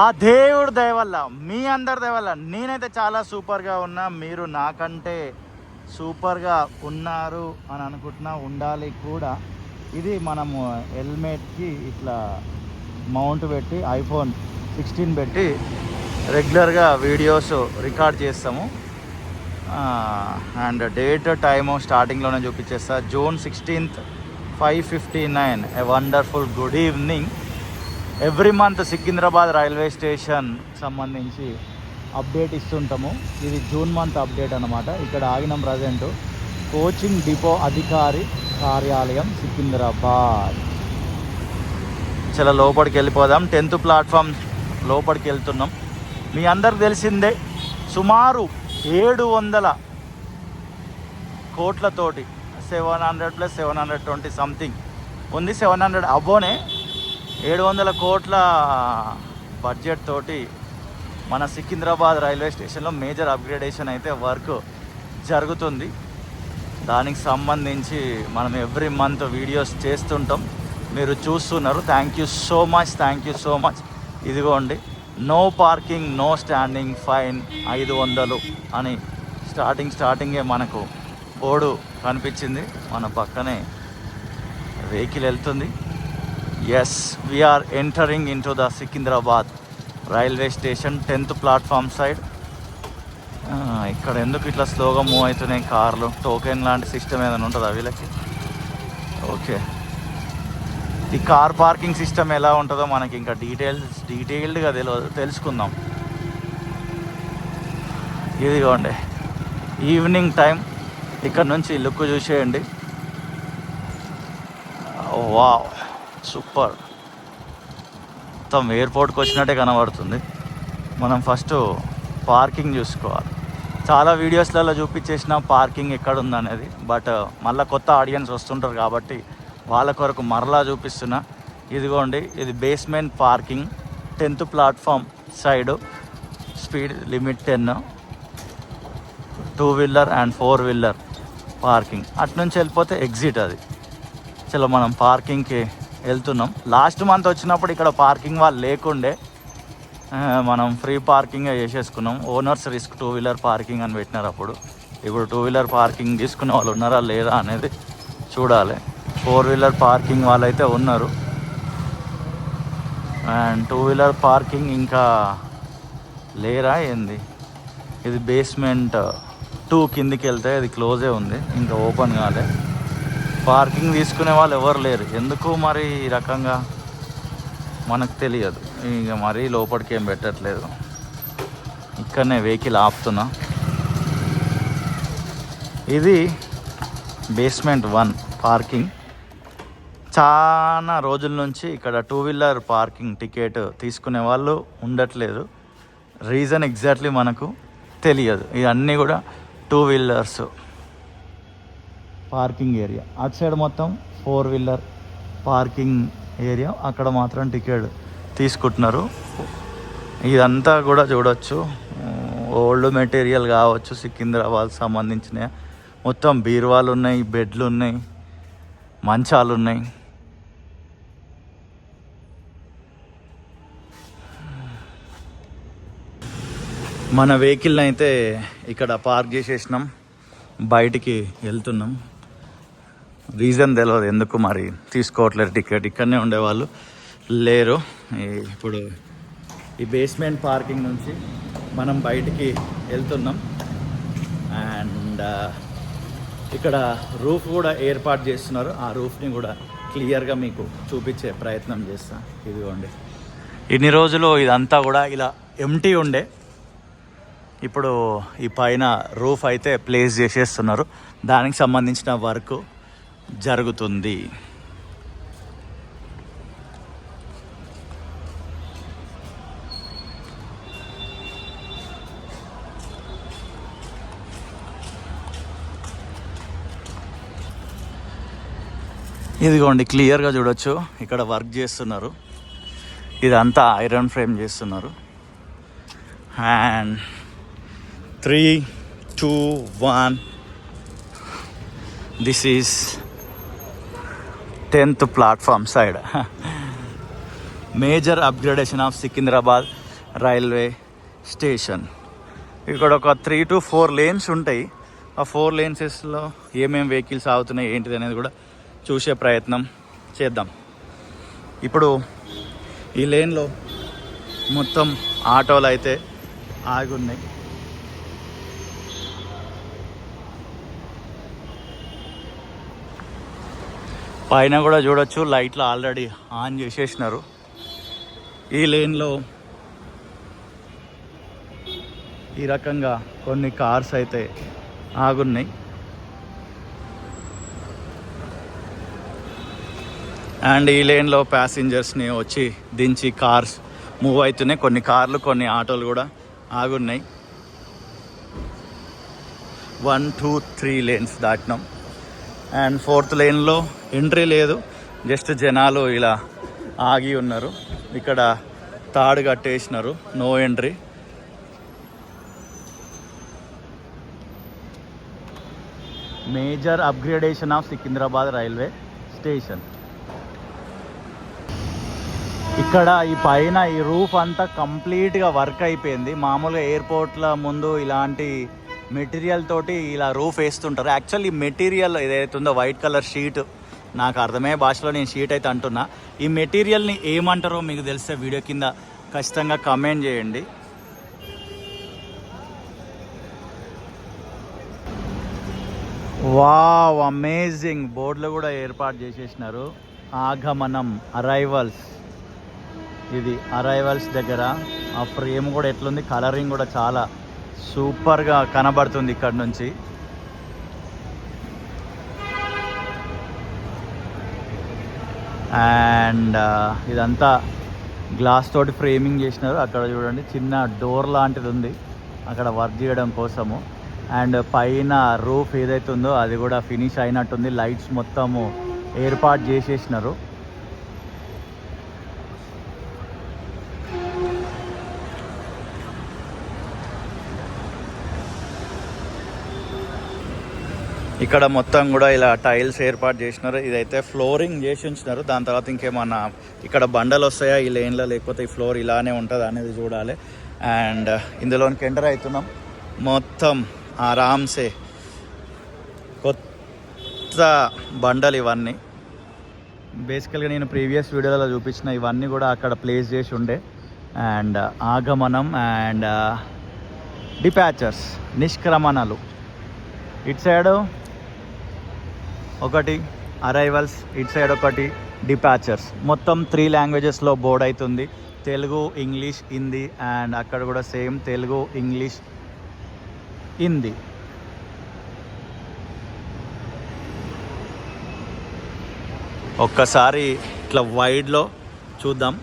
ఆ దేవుడి దయ వల్ల, మీ అందరి దయ వల్ల నేనైతే చాలా సూపర్గా ఉన్నా. మీరు నాకంటే సూపర్గా ఉన్నారు అని అనుకుంటున్నా, ఉండాలి కూడా. ఇది మనము హెల్మెట్కి ఇట్లా మౌంట్ పెట్టి iPhone 16 పెట్టి రెగ్యులర్గా వీడియోస్ రికార్డ్ చేస్తాము. అండ్ డేట్ టైము స్టార్టింగ్లోనే చూపించేస్తా. June 16th 5:59. A wonderful good evening. Every month Secunderabad railway station సంబంధించి అప్డేట్ ఇస్తుంటాము. ఇది జూన్ మంత్ అప్డేట్ అనమాట. ఇక్కడ ఆగినాం ప్రజెంట్ కోచింగ్ డిపో అధికారి కార్యాలయం సికింద్రాబాద్. చాలా లోపలికి వెళ్ళిపోదాం. 10th ప్లాట్ఫామ్ లోపలికి వెళ్తున్నాం. మీ అందరికి తెలిసిందే, సుమారు 700 కోట్లతోటి 700 + 720 సంథింగ్ ఉంది. 700 అబోనే 700 కోట్ల బడ్జెట్ తోటి మన సికింద్రాబాద్ రైల్వే స్టేషన్లో మేజర్ అప్గ్రేడేషన్ అయితే వర్క్ జరుగుతుంది. దానికి సంబంధించి మనం ఎవ్రీ మంత్ వీడియోస్ చేస్తుంటాం, మీరు చూస్తున్నారు. Thank you so much. ఇదిగోండి, no parking, no standing, fine 500 అని స్టార్టింగే మనకు బోర్డు కనిపించింది. మన పక్కనే వెహికల్ వెళ్తుంది. Yes, we are entering into the Secunderabad railway station 10th platform side. ఇక్కడ ఎందుకు ఇట్లా స్లోగా మూవ్ అవుతున్నాయి కార్లు? టోకెన్ లాంటి సిస్టమ్ ఏదైనా ఉంటుందా వీళ్ళకి? ఓకే, ఈ కార్ పార్కింగ్ సిస్టమ్ ఎలా ఉంటుందో మనకి ఇంకా డీటెయిల్డ్గా తెలుసుకుందాం. ఇదిగోండి, ఈవినింగ్ టైం. ఇక్కడ నుంచి లుక్ చూసేయండి. Wow, super. మొత్తం ఎయిర్పోర్ట్కి వచ్చినట్టే కనబడుతుంది. మనం ఫస్ట్ పార్కింగ్ చూసుకోవాలి. చాలా వీడియోస్లలో చూపించేసిన పార్కింగ్ ఎక్కడ ఉందనేది, బట్ మళ్ళీ కొత్త ఆడియన్స్ వస్తుంటారు కాబట్టి వాళ్ళ కొరకు మరలా చూపిస్తున్నా. ఇదిగోండి, ఇది basement parking 10th platform side. Speed limit 10, 2-వీలర్ అండ్ 4-వీలర్ పార్కింగ్. అటునుంచి వెళ్ళిపోతే ఎగ్జిట్. అది చలో మనం పార్కింగ్కి వెళ్తున్నాం. లాస్ట్ మంత్ వచ్చినప్పుడు ఇక్కడ పార్కింగ్ వాళ్ళు లేకుండే, మనం ఫ్రీ పార్కింగ్ చేసేసుకున్నాం. ఓనర్స్ రిస్క్ 2-వీలర్ పార్కింగ్ అని పెట్టినారు అప్పుడు. ఇప్పుడు 2-వీలర్ పార్కింగ్ తీసుకునే వాళ్ళు ఉన్నారా లేదా అనేది చూడాలి. 4-వీలర్ పార్కింగ్ వాళ్ళైతే ఉన్నారు, అండ్ 2-వీలర్ పార్కింగ్ ఇంకా లేరా ఏంది? ఇది బేస్మెంట్ 2 కిందికి వెళ్తే అది క్లోజే ఉంది, ఇంకా ఓపెన్ కాలే. పార్కింగ్ తీసుకునే వాళ్ళు ఎవరు లేరు. ఎందుకు మరి ఈ రకంగా మనకు తెలియదు. ఇక మరీ లోపలికి ఏం పెట్టట్లేదు. ఇక్కడనే వెహికల్ ఆపుతున్నా. ఇది బేస్మెంట్ 1 పార్కింగ్. చాలా రోజుల నుంచి ఇక్కడ 2-వీలర్ పార్కింగ్ టికెట్ తీసుకునే వాళ్ళు ఉండట్లేదు. రీజన్ ఎగ్జాక్ట్లీ మనకు తెలియదు. ఇవన్నీ కూడా 2-వీలర్స్ పార్కింగ్ ఏరియా. అటు సైడ్ మొత్తం 4-వీలర్ పార్కింగ్ ఏరియా. అక్కడ మాత్రం టికెట్ తీసుకుంటున్నారు. ఇదంతా కూడా చూడొచ్చు, ఓల్డ్ మెటీరియల్ కావచ్చు, సికింద్రాబాద్ సంబంధించిన మొత్తం బీరువాలు ఉన్నాయి, బెడ్లు ఉన్నాయి, మంచాలు ఉన్నాయి. మన వెహికల్ని అయితే ఇక్కడ పార్క్ చేసేసినాం, బయటికి వెళ్తున్నాం. రీజన్ తెలియదు ఎందుకు మరి తీసుకోవట్లేదు టికెట్. ఇక్కడనే ఉండేవాళ్ళు లేరు. ఇప్పుడు ఈ బేస్మెంట్ పార్కింగ్ నుంచి మనం బయటికి వెళ్తున్నాం. అండ్ ఇక్కడ రూఫ్ కూడా ఏర్పాటు చేస్తున్నారు. ఆ రూఫ్ని కూడా క్లియర్గా మీకు చూపించే ప్రయత్నం చేస్తాను. ఇదిగోండి, ఇన్ని రోజులు ఇదంతా కూడా ఇలా ఎంటీ ఉండే. ఇప్పుడు ఈ పైన రూఫ్ అయితే ప్లేస్ చేసేస్తున్నారు. దానికి సంబంధించిన వర్క్ జరుగుతుంది. ఇదిగోండి, క్లియర్గా చూడొచ్చు. ఇక్కడ వర్క్ చేస్తున్నారు. ఇదంతా ఐరన్ ఫ్రేమ్ చేస్తున్నారు. And 3, 2, 1. This is 10th platform side. Major upgradation of Secunderabad railway station. ఇక్కడ ఒక 3 to 4 lanes ఉంటాయి. ఆ 4 lanesలో ఏమేమి వెహికల్స్ ఆగుతున్నాయి ఏంటిది అనేది కూడా చూసే ప్రయత్నం చేద్దాం. ఇప్పుడు ఈ లేన్లో మొత్తం ఆటోలు అయితే ఆగి ఉన్నాయి. పైన కూడా చూడొచ్చు, లైట్లు ఆల్రెడీ ఆన్ చేసేసినారు. ఈ లేన్లో ఈ రకంగా కొన్ని కార్స్ అయితే ఆగున్నాయి. అండ్ ఈ లేన్లో ప్యాసింజర్స్ని వచ్చి దించి కార్స్ మూవ్ అవుతున్నాయి. కొన్ని కార్లు కొన్ని ఆటోలు కూడా ఆగున్నాయి. 1, 2, 3 lanes దాటినాం. అండ్ 4th laneలో ఎంట్రీ లేదు, జస్ట్ జనాలు ఇలా ఆగి ఉన్నారు. ఇక్కడ తాడు కట్టేసినారు, no entry. Major upgradation of Secunderabad railway station. ఇక్కడ ఈ పైన ఈ రూఫ్ అంతా కంప్లీట్గా వర్క్ అయిపోయింది. మామూలుగా ఎయిర్పోర్ట్ల ముందు ఇలాంటి మెటీరియల్ తోటి ఇలా రూఫ్ వేస్తుంటారు. యాక్చువల్లీ ఈ మెటీరియల్ ఏదైతే ఉందో వైట్ కలర్ షీట్, నాకు అర్థమయ్యే భాషలో నేను షీట్ అయితే అంటున్నా. ఈ మెటీరియల్ని ఏమంటారో మీకు తెలిస్తే వీడియో కింద ఖచ్చితంగా కమెంట్ చేయండి. Wow, amazing. బోర్డులు కూడా ఏర్పాటు చేసేసినారు. ఆగమనం, అరైవల్స్. ఇది అరైవల్స్ దగ్గర ఆ ఫ్రేమ్ కూడా ఎట్లుంది, కలరింగ్ కూడా చాలా సూపర్గా కనబడుతుంది ఇక్కడ నుంచి. అండ్ ఇదంతా గ్లాస్ తోటి ఫ్రేమింగ్ చేసినారు. అక్కడ చూడండి చిన్న డోర్ లాంటిది ఉంది అక్కడ వర్క్ చేయడం కోసము. అండ్ పైన రూఫ్ ఏదైతే ఉందో అది కూడా ఫినిష్ అయినట్టుంది. లైట్స్ మొత్తము ఏర్పాటు చేసేసినారు. ఇక్కడ మొత్తం కూడా ఇలా టైల్స్ ఏర్పాటు చేసినారు. ఇదైతే ఫ్లోరింగ్ చేసి ఉంచినారు. దాని తర్వాత ఇంకేమన్నా ఇక్కడ బండలు వస్తాయా ఈ లేన్లో, లేకపోతే ఈ ఫ్లోర్ ఇలానే ఉంటుంది అనేది చూడాలి. అండ్ ఇందులోనికి ఎంటర్ అవుతున్నాం. మొత్తం ఆరామ్సే కొత్త బండలు ఇవన్నీ. బేసికల్గా నేను ప్రీవియస్ వీడియోలలో చూపించిన ఇవన్నీ కూడా అక్కడ ప్లేస్ చేసి ఉండే. అండ్ ఆగమనం అండ్ డిపాచర్స్, నిష్క్రమణలు. ఇటు సైడ్ ఒకటి అరైవల్స్, ఇటు సైడ్ ఒకటి డిపాచర్స్. మొత్తం 3 లాంగ్వేజెస్లో బోర్డ్ అవుతుంది. తెలుగు, ఇంగ్లీష్, హిందీ. అండ్ అక్కడ కూడా సేమ్ తెలుగు, ఇంగ్లీష్, హిందీ. ఒక్కసారి ఇట్లా వైడ్లో చూద్దాం.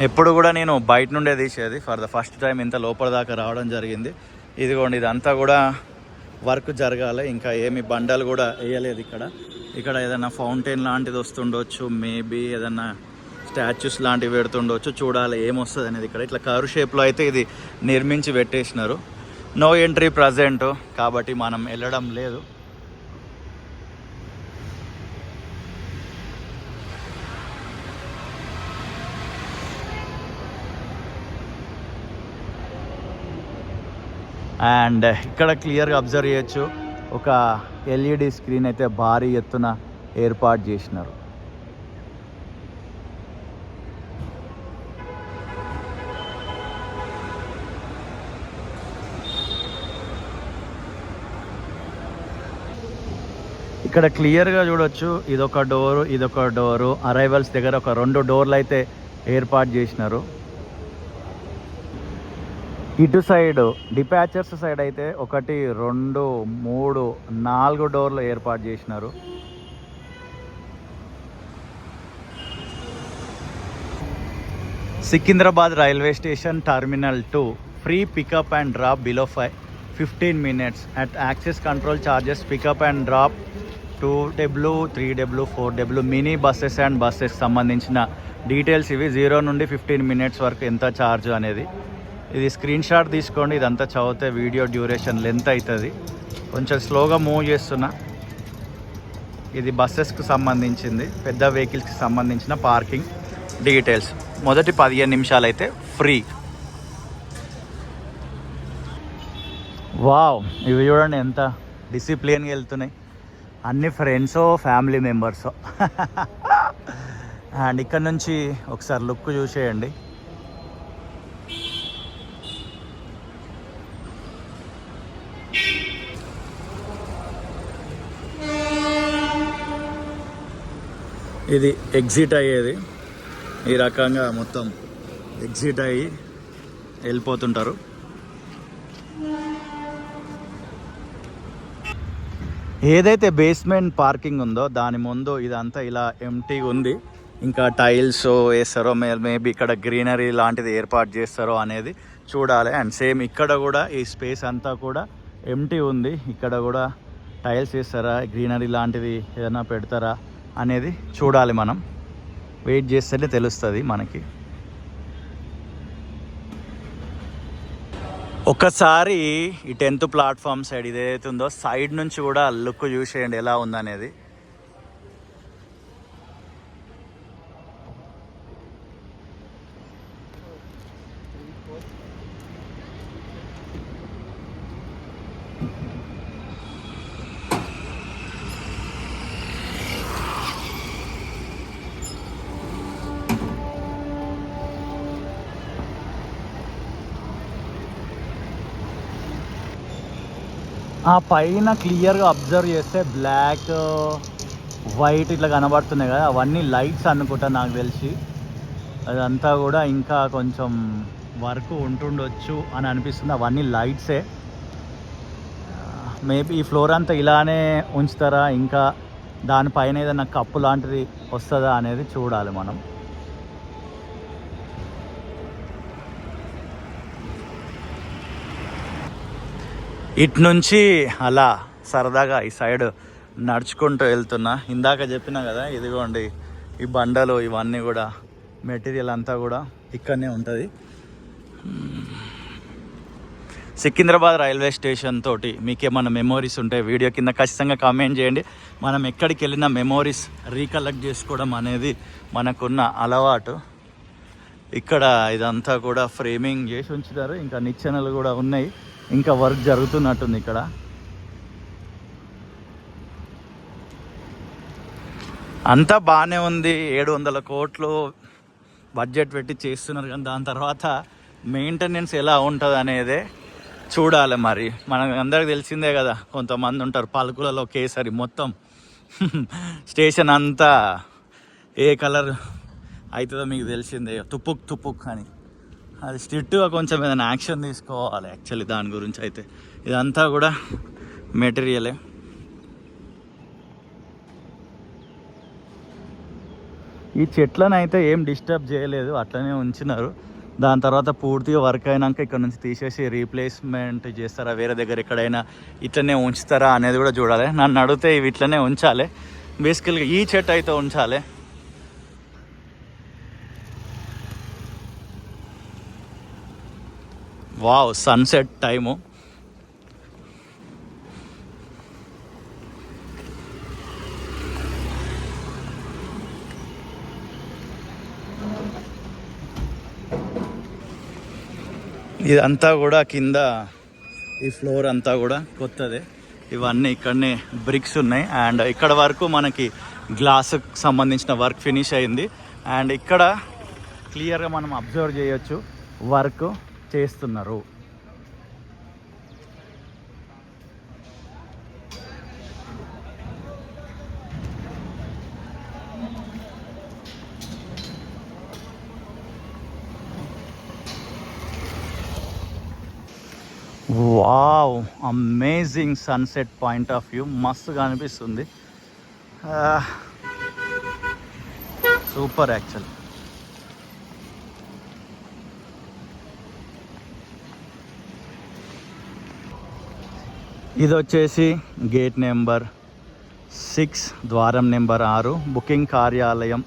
ఎప్పుడు కూడా నేను బయట నుండే తీసేది. ఫర్ ద ఫస్ట్ టైం ఇంత లోపల దాకా రావడం జరిగింది. ఇదిగోండి, ఇదంతా కూడా వర్క్ జరగాలి. ఇంకా ఏమి బండలు కూడా వేయలేదు ఇక్కడ. ఇక్కడ ఏదైనా ఫౌంటైన్ లాంటిది వస్తుండొచ్చు, మేబీ ఏదైనా స్టాచ్యూస్ లాంటివి పెడుతుండొచ్చు. చూడాలి ఏమొస్తుంది అనేది. ఇక్కడ ఇట్లా కర్వ్ షేప్లో అయితే ఇది నిర్మించి పెట్టేసినారు. నో ఎంట్రీ ప్రజెంట్, కాబట్టి మనం వెళ్ళడం లేదు. అండ్ ఇక్కడ క్లియర్గా అబ్జర్వ్ చేయొచ్చు, ఒక ఎల్ఈడి స్క్రీన్ అయితే భారీ ఎత్తున ఏర్పాటు చేసినారు. ఇక్కడ క్లియర్గా చూడొచ్చు, ఇదొక డోరు, ఇదొక డోరు. అరైవల్స్ దగ్గర ఒక 2 డోర్లు అయితే ఏర్పాటు చేసినారు. ఇటు సైడ్ డిపాచర్స్ సైడ్ అయితే 1, 2, 3, 4 డోర్లు ఏర్పాటు చేసినారు. Secunderabad railway station terminal 2, free pickup and drop below 15 minutes at access control charges. Pickup and drop 2W, 3W, 4W mini buses and buses సంబంధించిన డీటెయిల్స్ ఇవి. 0 నుండి 15 minutes వరకు ఎంత ఛార్జ్ అనేది. ఇది స్క్రీన్ షాట్ తీసుకోండి. ఇదంతా చదివితే వీడియో డ్యూరేషన్ లెంత్ అవుతుంది. కొంచెం స్లోగా మూవ్ చేస్తున్నా. ఇది బస్సెస్కు సంబంధించింది, పెద్ద వెహికల్స్కి సంబంధించిన పార్కింగ్ డీటెయిల్స్. మొదటి 15 నిమిషాలు అయితే ఫ్రీ. వావ్, ఇవి చూడండి ఎంత డిసిప్లిన్గా వెళ్తున్నాయి. అన్ని ఫ్రెండ్సో ఫ్యామిలీ మెంబర్సో. అండ్ ఇక్కడ నుంచి ఒకసారి లుక్ చూసేయండి. ఇది ఎగ్జిట్ అయ్యేది. ఈ రకంగా మొత్తం ఎగ్జిట్ అయ్యి వెళ్ళిపోతుంటారు. ఏదైతే బేస్మెంట్ పార్కింగ్ ఉందో దాని ముందు ఇదంతా ఇలా ఎంటీగా ఉంది. ఇంకా టైల్స్ వేస్తారో మేబీ ఇక్కడ గ్రీనరీ లాంటిది ఏర్పాటు చేస్తారో అనేది చూడాలి. అండ్ సేమ్ ఇక్కడ కూడా ఈ స్పేస్ అంతా కూడా ఎంటీ ఉంది. ఇక్కడ కూడా టైల్స్ వేస్తారా, గ్రీనరీ లాంటిది ఏదైనా పెడతారా అనేది చూడాలి. మనం వెయిట్ చేస్తేనే తెలుస్తుంది మనకి. ఒకసారి ఈ 10th ప్లాట్ఫామ్ సైడ్ ఇదేదైతే ఉందో సైడ్ నుంచి కూడా లుక్ చూసేయండి ఎలా ఉందనేది. ఆ పైన క్లియర్గా అబ్జర్వ్ చేస్తే బ్లాక్ వైట్ ఇట్లా కనబడుతున్నాయి కదా, అవన్నీ లైట్స్ అనుకుంటా నాకు తెలిసి. అదంతా కూడా ఇంకా కొంచెం వర్క్ ఉంటుండొచ్చు అని అనిపిస్తుంది. అవన్నీ లైట్సే. మేబీ ఈ ఫ్లోర్ అంతా ఇలానే ఉంచుతారా, ఇంకా దానిపైన ఏదైనా కప్పు లాంటిది వస్తుందా అనేది చూడాలి మనం. ఇటు నుంచి అలా సరదాగా ఈ సైడ్ నడుచుకుంటూ వెళ్తున్నా. ఇందాక చెప్పినా కదా, ఇదిగోండి ఈ బండలు ఇవన్నీ కూడా మెటీరియల్ అంతా కూడా ఇక్కడనే ఉంటుంది. సికింద్రాబాద్ రైల్వే స్టేషన్ తోటి మీకేమన్నా మెమోరీస్ ఉంటే వీడియో కింద ఖచ్చితంగా కామెంట్ చేయండి. మనం ఎక్కడికి వెళ్ళినా మెమోరీస్ రీకలెక్ట్ చేసుకోవడం అనేది మనకున్న అలవాటు. ఇక్కడ ఇదంతా కూడా ఫ్రేమింగ్ చేసి ఉంచుతారు. ఇంకా నిచ్చెనలు కూడా ఉన్నాయి. ఇంకా వర్క్ జరుగుతున్నట్టుంది ఇక్కడ. అంతా బాగానే ఉంది. 700 కోట్లు బడ్జెట్ పెట్టి చేస్తున్నారు, కానీ దాని తర్వాత మెయింటెనెన్స్ ఎలా ఉంటుంది అనేదే చూడాలి. మరి మనకు అందరికి తెలిసిందే కదా, కొంతమంది ఉంటారు పలుకులలో కేసరి మొత్తం స్టేషన్ అంతా ఏ కలర్ అవుతుందో మీకు తెలిసిందే, తుప్పుక్ తుప్పుక్ అని. అది స్ట్రిక్ట్గా కొంచెం ఏదైనా యాక్షన్ తీసుకోవాలి యాక్చువల్లీ దాని గురించి. అయితే ఇదంతా కూడా మెటీరియలే. ఈ చెట్లను అయితే ఏం డిస్టర్బ్ చేయలేదు, అట్లనే ఉంచినారు. దాని తర్వాత పూర్తిగా వర్క్ అయినాక ఇక్కడ నుంచి తీసేసి రీప్లేస్మెంట్ చేస్తారా, వేరే దగ్గర ఎక్కడైనా ఇట్లనే ఉంచుతారా అనేది కూడా చూడాలి. నన్ను అడిగితే ఇవి ఇట్లనే ఉంచాలి. బేసికల్గా ఈ చెట్టు అయితే ఉంచాలి. Wow, sunset time. ఇదంతా కూడా కింద ఈ ఫ్లోర్ అంతా కూడా కొత్తదే. ఇవన్నీ ఇక్కడనే బ్రిక్స్ ఉన్నాయి. అండ్ ఇక్కడ వరకు మనకి గ్లాస్కి సంబంధించిన వర్క్ ఫినిష్ అయింది. అండ్ ఇక్కడ క్లియర్గా మనం అబ్జర్వ్ చేయొచ్చు వర్క్ చేస్తున్నారు. Wow, amazing sunset point of view. మస్తుగా అనిపిస్తుంది. Super actual. ఇది వచ్చేసి గేట్ నెంబర్ 6, ద్వారం నెంబర్ 6, బుకింగ్ కార్యాలయం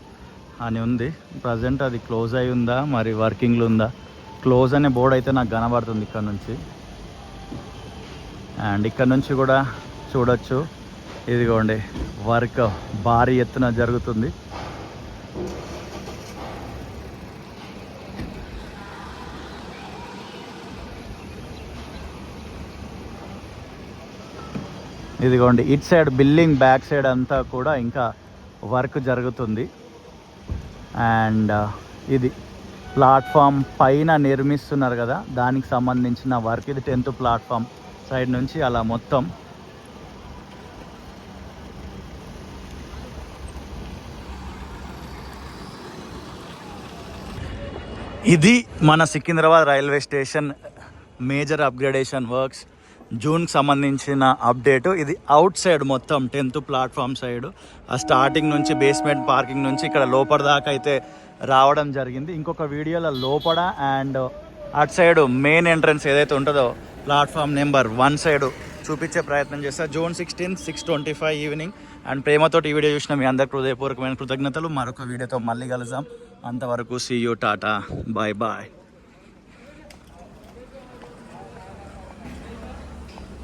అని ఉంది. ప్రజెంట్ అది క్లోజ్ అయి ఉందా మరి వర్కింగ్లో ఉందా? క్లోజ్ అనే బోర్డు అయితే నాకు కనబడుతుంది ఇక్కడ నుంచి. అండ్ ఇక్కడ నుంచి కూడా చూడొచ్చు ఇదిగోండి వర్క్ భారీ ఎత్తున జరుగుతుంది. ఇదిగోండి it side building back side అంతా కూడా ఇంకా వర్క్ జరుగుతుంది. అండ్ ఇది ప్లాట్ఫామ్ పైన నిర్మిస్తున్నారు కదా, దానికి సంబంధించిన వర్క్. ఇది 10th ప్లాట్ఫామ్ సైడ్ నుంచి అలా మొత్తం. ఇది మన Secunderabad railway station major upgradation works జూన్కి సంబంధించిన అప్డేటు. ఇది అవుట్ సైడ్ మొత్తం 10th ప్లాట్ఫామ్ సైడ్, ఆ స్టార్టింగ్ నుంచి బేస్మెంట్ పార్కింగ్ నుంచి ఇక్కడ లోపల దాకా అయితే రావడం జరిగింది. ఇంకొక వీడియోలో లోపల అండ్ అటు సైడ్ మెయిన్ ఎంట్రన్స్ ఏదైతే ఉంటుందో ప్లాట్ఫామ్ నెంబర్ 1 సైడ్ చూపించే ప్రయత్నం చేస్తా. June 16, 6:25 evening. అండ్ ప్రేమతోటి ఈ వీడియో చూసిన మీ అందరికీ హృదయపూర్వకమైన కృతజ్ఞతలు. మరొక వీడియోతో మళ్ళీ కలుద్దాం. అంతవరకు see you, tata, bye bye.